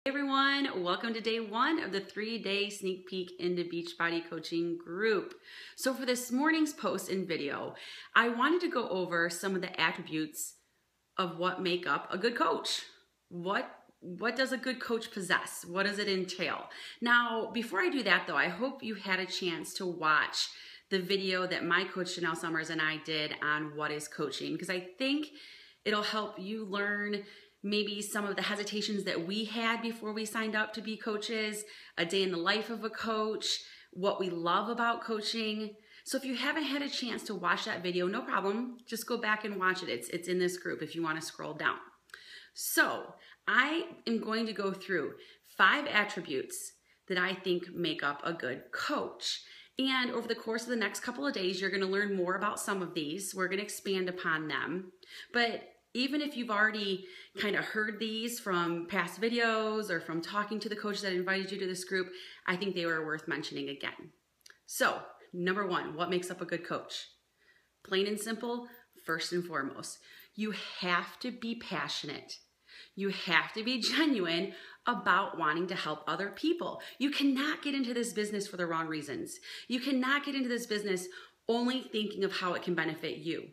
Hey everyone, welcome to day one of the 3-day sneak peek into Beachbody coaching group. So for this morning's post and video, I wanted to go over some of the attributes of what make up a good coach. What does a good coach possess? What does it entail? Now, before I do that though, I hope you had a chance to watch the video that my coach Janelle Summers and I did on what is coaching, because I think it'll help you learn maybe some of the hesitations that we had before we signed up to be coaches, a day in the life of a coach, what we love about coaching. So if you haven't had a chance to watch that video, no problem, just go back and watch it. It's in this group if you want to scroll down. So I am going to go through 5 attributes that I think make up a good coach. And over the course of the next couple of days, you're going to learn more about some of these. We're going to expand upon them. But even if you've already kind of heard these from past videos or from talking to the coaches that invited you to this group, I think they were worth mentioning again. So, number 1, what makes up a good coach? Plain and simple, first and foremost, you have to be passionate. You have to be genuine about wanting to help other people. You cannot get into this business for the wrong reasons. You cannot get into this business only thinking of how it can benefit you.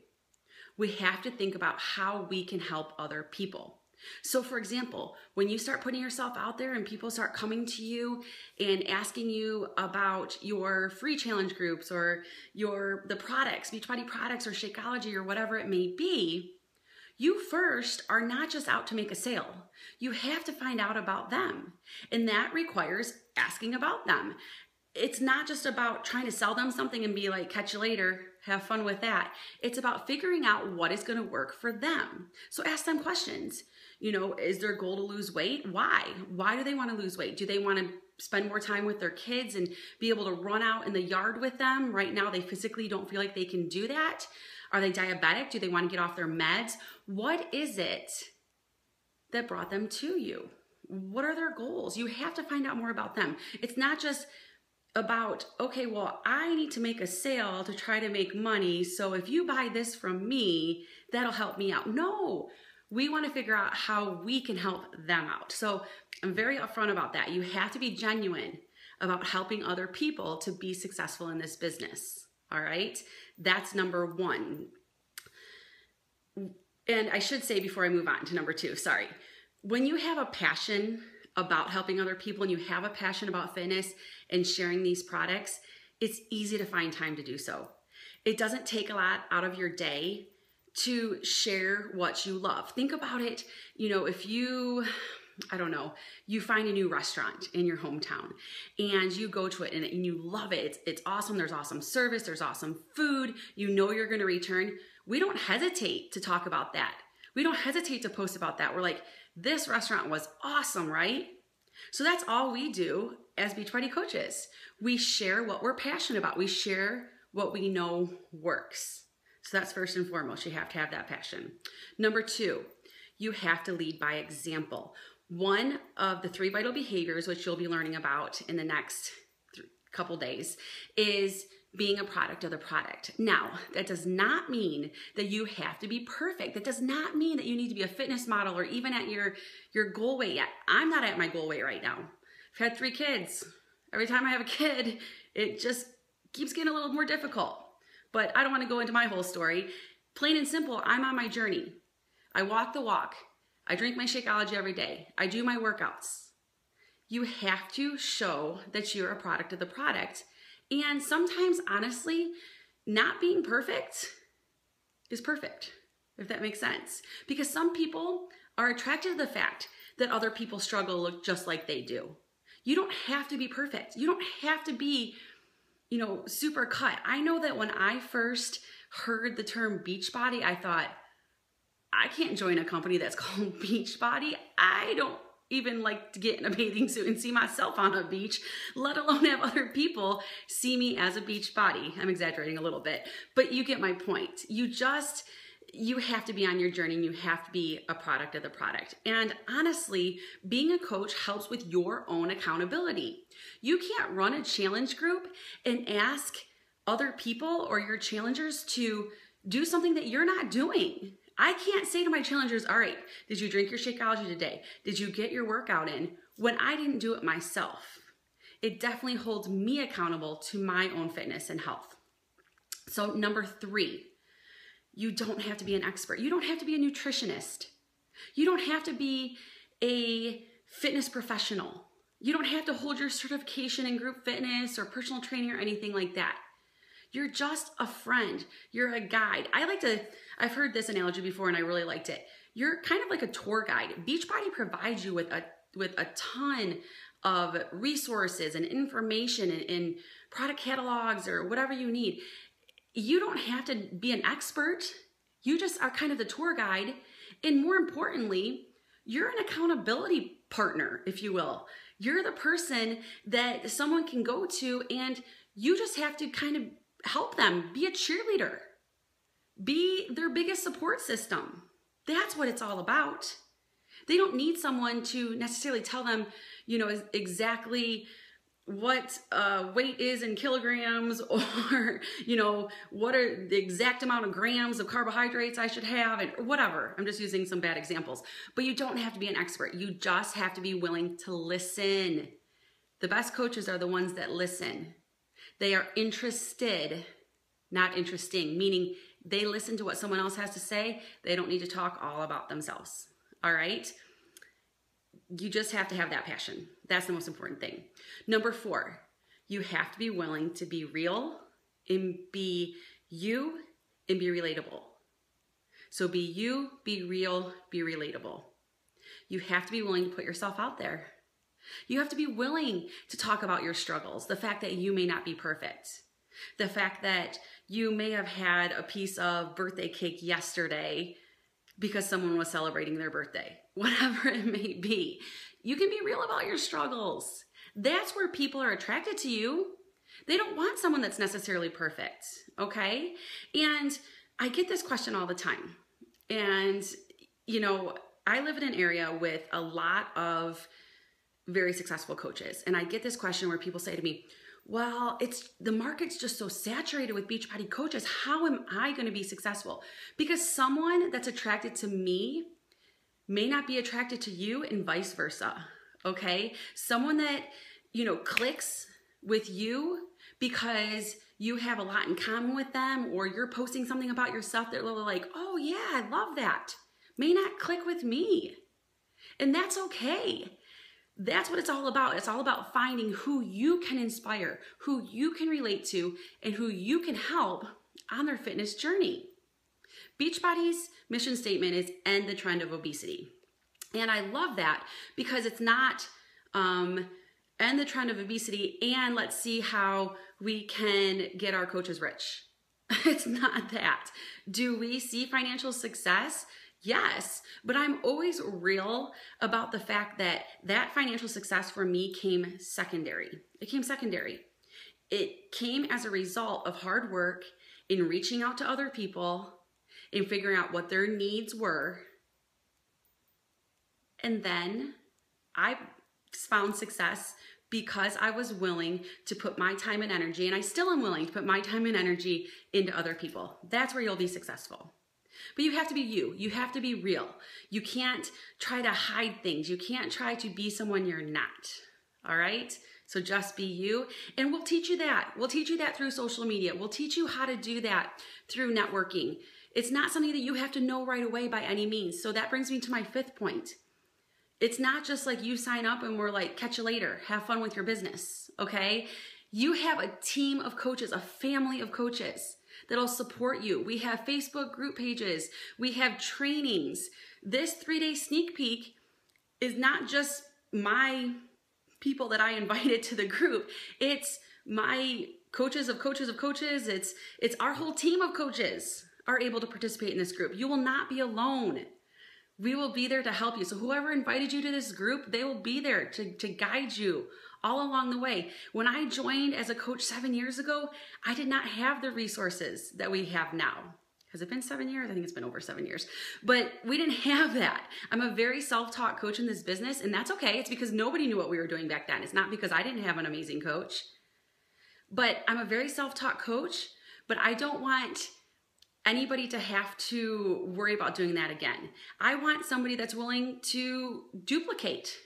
We have to think about how we can help other people. So for example, when you start putting yourself out there and people start coming to you and asking you about your free challenge groups or the products, Beachbody products or Shakeology or whatever it may be, you first are not just out to make a sale. You have to find out about them. And that requires asking about them. It's not just about trying to sell them something and be like, catch you later, have fun with that. It's about figuring out what is going to work for them. So ask them questions. You know, is their goal to lose weight? Why? Why do they want to lose weight? Do they want to spend more time with their kids and be able to run out in the yard with them? Right now, they physically don't feel like they can do that. Are they diabetic? Do they want to get off their meds? What is it that brought them to you? What are their goals? You have to find out more about them. It's not just about, okay, well, I need to make a sale to try to make money, so if you buy this from me, that'll help me out. No, we want to figure out how we can help them out. So I'm very upfront about that. You have to be genuine about helping other people to be successful in this business. All right, that's number 1. And I should say before I move on to number 2, sorry. When you have a passion about helping other people and you have a passion about fitness and sharing these products, it's easy to find time to do so. It doesn't take a lot out of your day to share what you love. Think about it, you know, if you, I don't know, you find a new restaurant in your hometown and you go to it and you love it. It's awesome. There's awesome service. There's awesome food. You know you're going to return. We don't hesitate to talk about that. We don't hesitate to post about that. We're like, this restaurant was awesome, right? So that's all we do as Beachbody coaches. We share what we're passionate about. We share what we know works. So that's first and foremost. You have to have that passion. Number 2, you have to lead by example. One of the 3 vital behaviors, which you'll be learning about in the next couple days, is being a product of the product. Now, that does not mean that you have to be perfect. That does not mean that you need to be a fitness model or even at your goal weight yet. I'm not at my goal weight right now. I've had 3 kids. Every time I have a kid, it just keeps getting a little more difficult. But I don't want to go into my whole story. Plain and simple, I'm on my journey. I walk the walk. I drink my Shakeology every day. I do my workouts. You have to show that you're a product of the product. And sometimes, honestly, not being perfect is perfect, if that makes sense. Because some people are attracted to the fact that other people struggle look just like they do. You don't have to be perfect. You don't have to be, you know, super cut. I know that when I first heard the term Beachbody, I thought, I can't join a company that's called Beachbody. I don't even like to get in a bathing suit and see myself on a beach, let alone have other people see me as a beach body. I'm exaggerating a little bit, but you get my point. You have to be on your journey and you have to be a product of the product. And honestly, being a coach helps with your own accountability. You can't run a challenge group and ask other people or your challengers to do something that you're not doing. I can't say to my challengers, all right, did you drink your Shakeology today? Did you get your workout in? when I didn't do it myself, it definitely holds me accountable to my own fitness and health. So number 3, you don't have to be an expert. You don't have to be a nutritionist. You don't have to be a fitness professional. You don't have to hold your certification in group fitness or personal training or anything like that. You're just a friend. You're a guide. I've heard this analogy before and I really liked it. You're kind of like a tour guide. Beachbody provides you with a ton of resources and information and product catalogs or whatever you need. You don't have to be an expert. You just are kind of the tour guide. And more importantly, you're an accountability partner, if you will. You're the person that someone can go to and you just have to kind of help them, be a cheerleader, be their biggest support system. That's what it's all about. They don't need someone to necessarily tell them, exactly what weight is in kilograms or, what are the exact amount of grams of carbohydrates I should have and whatever. I'm just using some bad examples. But you don't have to be an expert. You just have to be willing to listen. The best coaches are the ones that listen. They are interested, not interesting, meaning they listen to what someone else has to say. They don't need to talk all about themselves. All right? You just have to have that passion. That's the most important thing. Number 4, you have to be willing to be real and be you and be relatable. So be you, be real, be relatable. You have to be willing to put yourself out there. You have to be willing to talk about your struggles, the fact that you may not be perfect, the fact that you may have had a piece of birthday cake yesterday because someone was celebrating their birthday, whatever it may be. You can be real about your struggles. That's where people are attracted to you. They don't want someone that's necessarily perfect, okay? And I get this question all the time. And, I live in an area with a lot of very successful coaches. And I get this question where people say to me, well, the market's just so saturated with Beachbody coaches. How am I going to be successful? Because someone that's attracted to me may not be attracted to you and vice versa. Okay. Someone that, clicks with you because you have a lot in common with them or you're posting something about yourself that they're like, oh yeah, I love that, may not click with me. And that's okay. That's what it's all about. It's all about finding who you can inspire, who you can relate to, and who you can help on their fitness journey. Beachbody's mission statement is end the trend of obesity. And I love that because it's not end the trend of obesity and let's see how we can get our coaches rich. It's not that. Do we see financial success? Yes, but I'm always real about the fact that that financial success for me came secondary. It came secondary. It came as a result of hard work in reaching out to other people, in figuring out what their needs were. And then I found success because I was willing to put my time and energy, and I still am willing to put my time and energy into other people. That's where you'll be successful. But you have to be you. You have to be real. You can't try to hide things. You can't try to be someone you're not. All right? So just be you. And we'll teach you that. We'll teach you that through social media. We'll teach you how to do that through networking. It's not something that you have to know right away by any means. So that brings me to my 5th point. It's not just like you sign up and we're like, catch you later. Have fun with your business. Okay? You have a team of coaches, a family of coaches that'll support you. We have Facebook group pages. We have trainings. This 3-day sneak peek is not just my people that I invited to the group. It's my coaches of coaches of coaches. It's our whole team of coaches are able to participate in this group. You will not be alone. We will be there to help you. So whoever invited you to this group, they will be there to guide you all along the way. When I joined as a coach 7 years ago, I did not have the resources that we have now. Has it been 7 years? I think it's been over 7 years. But we didn't have that. I'm a very self-taught coach in this business, and that's okay. It's because nobody knew what we were doing back then. It's not because I didn't have an amazing coach. But I'm a very self-taught coach, but I don't want anybody to have to worry about doing that again. I want somebody that's willing to duplicate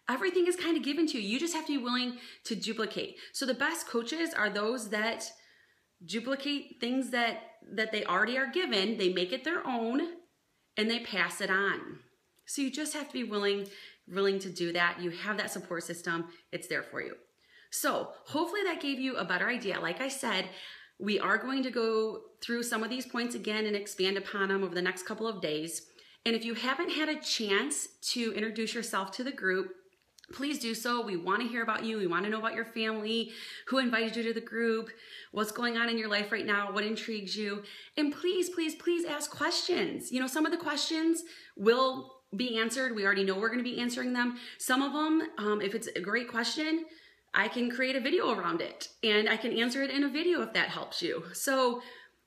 Everything is kind of given to you. You just have to be willing to duplicate. So the best coaches are those that duplicate things that they already are given, they make it their own, and they pass it on. So you just have to be willing to do that. You have that support system. It's there for you. So hopefully that gave you a better idea. Like I said, we are going to go through some of these points again and expand upon them over the next couple of days. And if you haven't had a chance to introduce yourself to the group, please do so. We want to hear about you. We want to know about your family, who invited you to the group, what's going on in your life right now, what intrigues you. And please, please, please ask questions. You know, some of the questions will be answered. We already know we're going to be answering them. Some of them, if it's a great question, I can create a video around it and I can answer it in a video if that helps you. So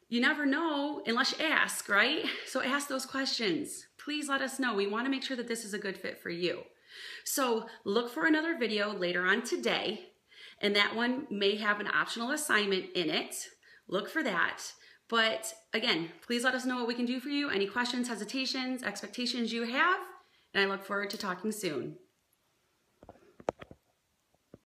you never know unless you ask, right? So ask those questions. Please let us know. We want to make sure that this is a good fit for you. So look for another video later on today, and that one may have an optional assignment in it. Look for that. But again, please let us know what we can do for you. Any questions, hesitations, expectations you have, and I look forward to talking soon.